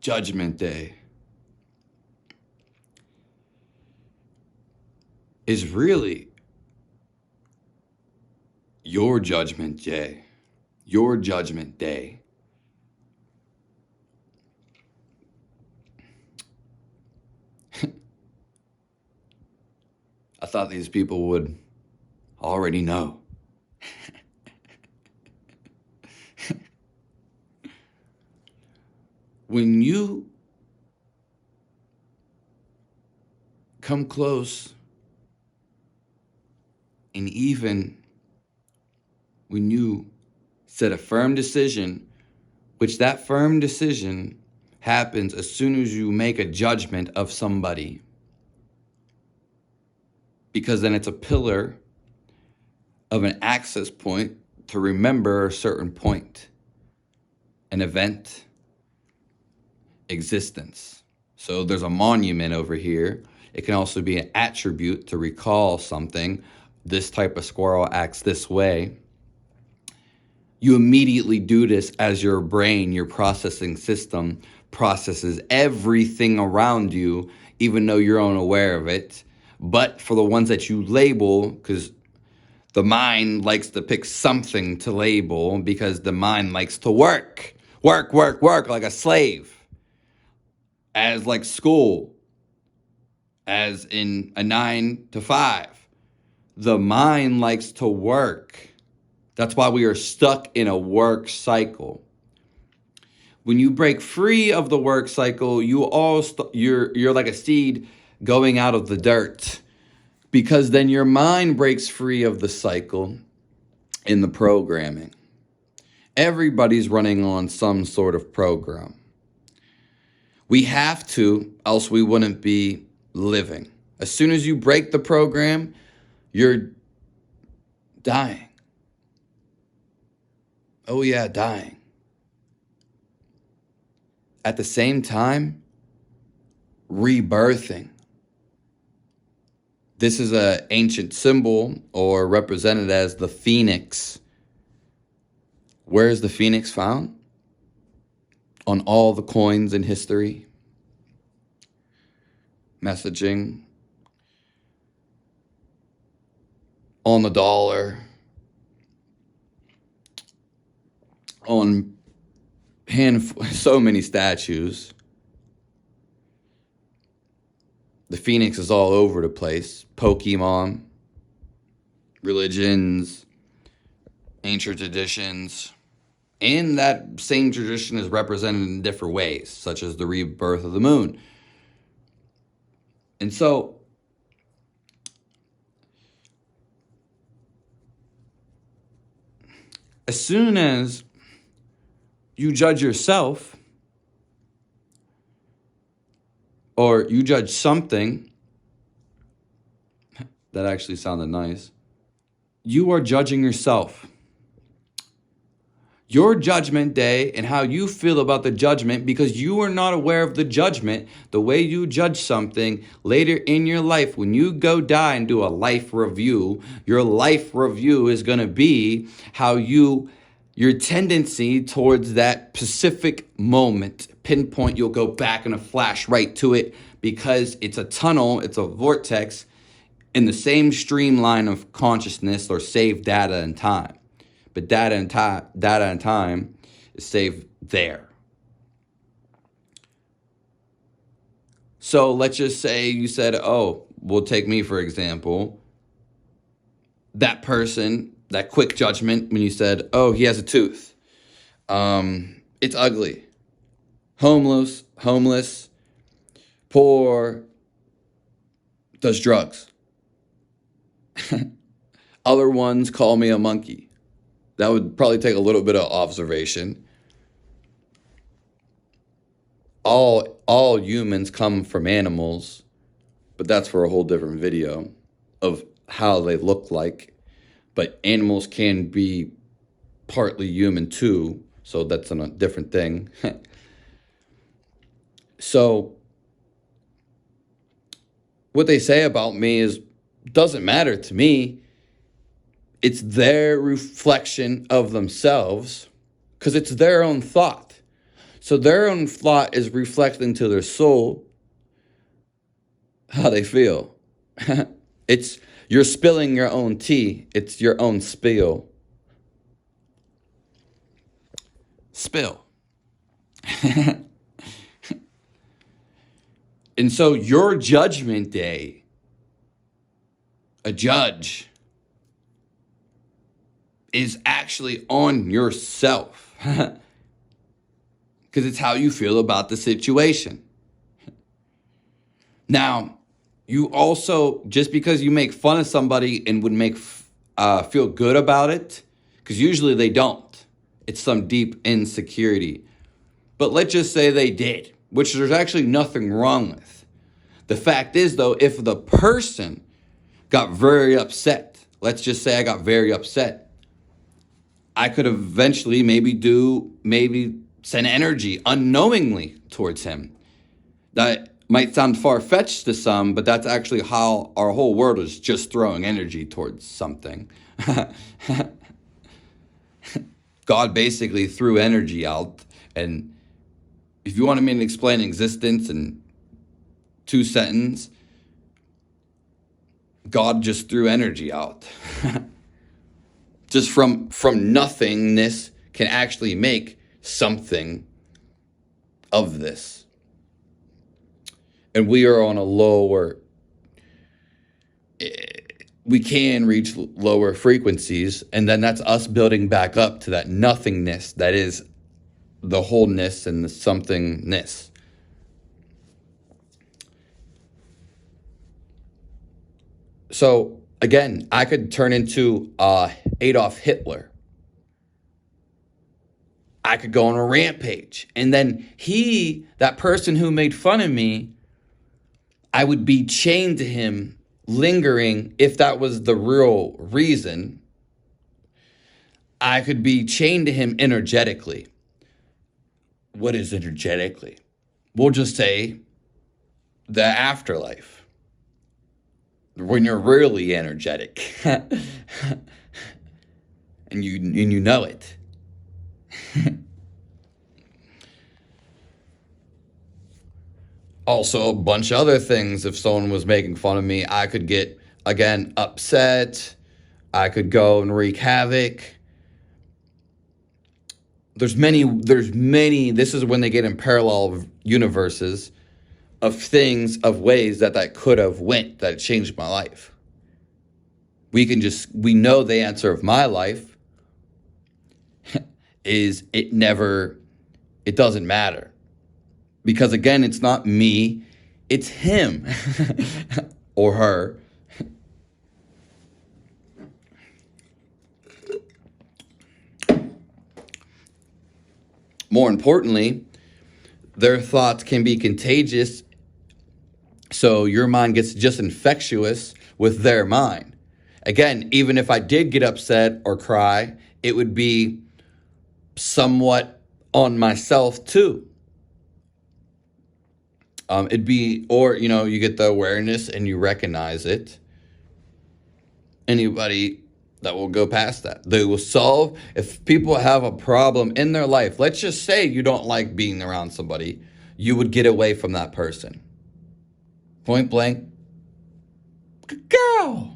Judgment Day is really your judgment day. Your judgment day. I thought these people would already know. When you come close, and even when you set a firm decision, which that firm decision happens as soon as you make a judgment of somebody, because then it's a pillar of an access point to remember a certain point, an event, existence. So there's a monument over here. It can also be an attribute to recall something. This type of squirrel acts this way. You immediately do this as your brain, your processing system, processes everything around you, even though you're unaware of it. But for the ones that you label, because the mind likes to pick something to label, because the mind likes to work like a slave, as like school, as in a 9 to 5. The mind likes to work. That's why we are stuck in a work cycle. When you break free of the work cycle, you're like a seed going out of the dirt, because then your mind breaks free of the cycle in the programming. Everybody's running on some sort of program. We have to, else we wouldn't be living. As soon as you break the program, you're dying. Oh yeah, dying. At the same time, rebirthing. This is an ancient symbol, or represented as the phoenix. Where is the phoenix found? On all the coins in history. Messaging. On the dollar. On so many statues. The phoenix is all over the place. Pokemon, religions, ancient traditions. And that same tradition is represented in different ways, such as the rebirth of the moon. And so, as soon as you judge yourself, or you judge something, that actually sounded nice, you are judging yourself. Your judgment day and how you feel about the judgment, because you are not aware of the judgment, the way you judge something later in your life. When you go die and do a life review, your life review is going to be how your tendency towards that specific moment, pinpoint, you'll go back in a flash right to it, because it's a tunnel, it's a vortex in the same streamline of consciousness, or saved data and time. But data and time is saved there. So let's just say you said, oh, we'll take me for example. That person, that quick judgment when you said, oh, he has a tooth. It's ugly. Homeless, poor, does drugs. Other ones call me a monkey. That would probably take a little bit of observation. All humans come from animals, but that's for a whole different video of how they look like. But animals can be partly human too, so that's a different thing. So what they say about me doesn't matter to me. It's their reflection of themselves, because it's their own thought. So their own thought is reflecting to their soul how they feel. It's you're spilling your own tea. It's your own spill. Spill. And so your judgment day, a judge, is actually on yourself. Because it's how you feel about the situation. Now, you also, just because you make fun of somebody and would make feel good about it, because usually they don't. It's some deep insecurity. But let's just say they did, which there's actually nothing wrong with. The fact is, though, if the person got very upset, let's just say I got very upset, I could eventually maybe send energy unknowingly towards him. That might sound far-fetched to some, but that's actually how our whole world is, just throwing energy towards something. God basically threw energy out, and if you wanted me to explain existence in 2 sentences, God just threw energy out. Just from nothingness can actually make something of this. And we are on a lower, we can reach lower frequencies, and then that's us building back up to that nothingness that is the wholeness and the somethingness. So again, I could turn into Adolf Hitler. I could go on a rampage. And then that person who made fun of me, I would be chained to him, lingering. If that was the real reason, I could be chained to him energetically. What is energetically? We'll just say the afterlife. When you're really energetic. And you know it. Also, a bunch of other things. If someone was making fun of me, I could get, again, upset. I could go and wreak havoc. There's many, this is when they get in parallel universes of things, of ways that could have went, that changed my life. We know the answer of my life is it doesn't matter. Because again, it's not me, it's him or her. More importantly, their thoughts can be contagious. So your mind gets just infectious with their mind. Again, even if I did get upset or cry, it would be somewhat on myself too. You get the awareness and you recognize it. Anybody that will go past that, they will solve. If people have a problem in their life, let's just say you don't like being around somebody, you would get away from that person. Point blank. Go.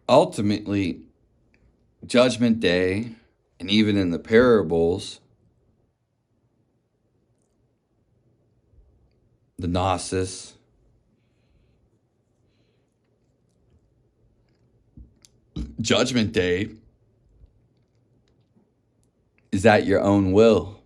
Ultimately, Judgment Day, and even in the parables, the Gnosis. Judgment Day is at your own will.